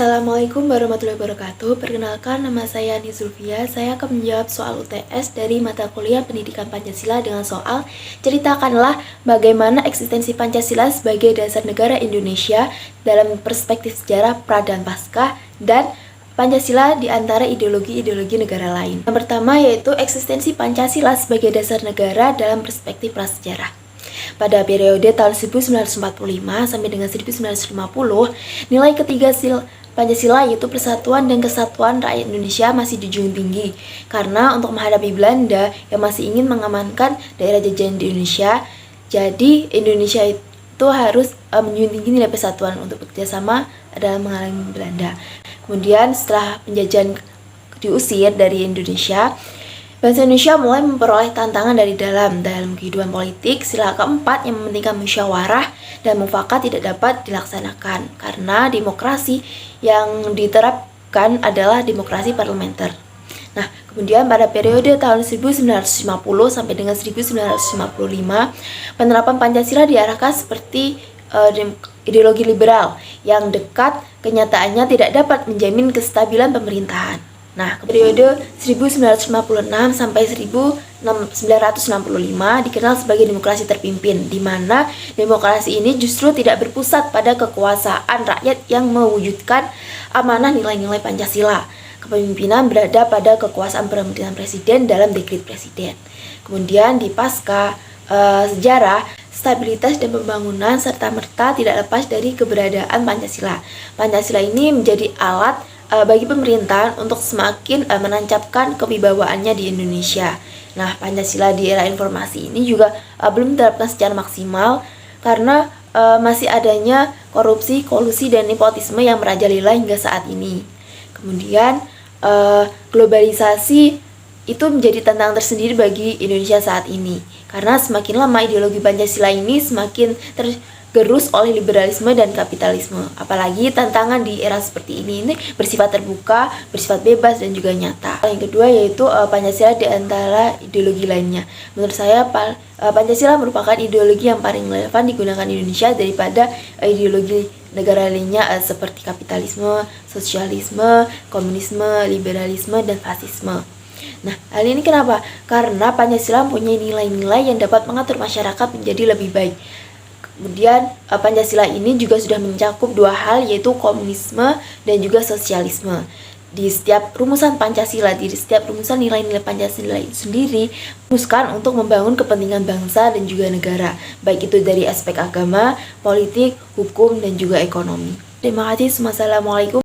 Assalamualaikum warahmatullahi wabarakatuh. Perkenalkan, nama saya Ani Zulfia. Saya akan menjawab soal UTS dari mata kuliah Pendidikan Pancasila dengan soal ceritakanlah bagaimana eksistensi Pancasila sebagai dasar negara Indonesia dalam perspektif sejarah pra dan pasca dan Pancasila di antara ideologi-ideologi negara lain. Yang pertama yaitu eksistensi Pancasila sebagai dasar negara dalam perspektif prasejarah. Pada periode tahun 1945 sampai dengan 1950, nilai ketiga Pancasila yaitu persatuan dan kesatuan rakyat Indonesia masih dijunjung tinggi. Karena untuk menghadapi Belanda yang masih ingin mengamankan daerah jajahan di Indonesia, jadi Indonesia itu harus menjunjung tinggi nilai persatuan untuk bekerjasama dalam menghalangi Belanda. Kemudian setelah penjajahan diusir dari Indonesia, bangsa Indonesia mulai memperoleh tantangan dari dalam kehidupan politik. Sila keempat yang mementingkan musyawarah dan mufakat tidak dapat dilaksanakan karena demokrasi yang diterapkan adalah demokrasi parlementer. Nah, kemudian pada periode tahun 1950 sampai dengan 1955, penerapan Pancasila diarahkan seperti ideologi liberal yang dekat kenyataannya tidak dapat menjamin kestabilan pemerintahan. Nah, periode 1956 sampai 1965 dikenal sebagai demokrasi terpimpin, di mana demokrasi ini justru tidak berpusat pada kekuasaan rakyat yang mewujudkan amanah nilai-nilai Pancasila. Kepemimpinan berada pada kekuasaan pemerintahan presiden dalam dekret presiden. Kemudian di pasca sejarah, stabilitas dan pembangunan serta-merta tidak lepas dari keberadaan Pancasila. Pancasila ini menjadi alat bagi pemerintahan untuk semakin menancapkan kewibawaannya di Indonesia. Nah, Pancasila di era informasi ini juga belum diterapkan secara maksimal karena masih adanya korupsi, kolusi, dan nepotisme yang merajalela hingga saat ini. Kemudian globalisasi itu menjadi tantangan tersendiri bagi Indonesia saat ini karena semakin lama ideologi Pancasila ini semakin tergerus oleh liberalisme dan kapitalisme. Apalagi tantangan di era seperti ini bersifat terbuka, bersifat bebas, dan juga nyata. Yang kedua yaitu Pancasila di antara ideologi lainnya. Menurut saya Pancasila merupakan ideologi yang paling relevan digunakan di Indonesia daripada ideologi negara lainnya seperti kapitalisme, sosialisme, komunisme, liberalisme, dan fasisme. Nah, hal ini kenapa? Karena Pancasila mempunyai nilai-nilai yang dapat mengatur masyarakat menjadi lebih baik. Kemudian Pancasila ini juga sudah mencakup dua hal, yaitu komunisme dan juga sosialisme. Di setiap rumusan Pancasila, di setiap rumusan nilai-nilai Pancasila itu sendiri merumuskan untuk membangun kepentingan bangsa dan juga negara, baik itu dari aspek agama, politik, hukum, dan juga ekonomi. Terima kasih. Wassalamualaikum.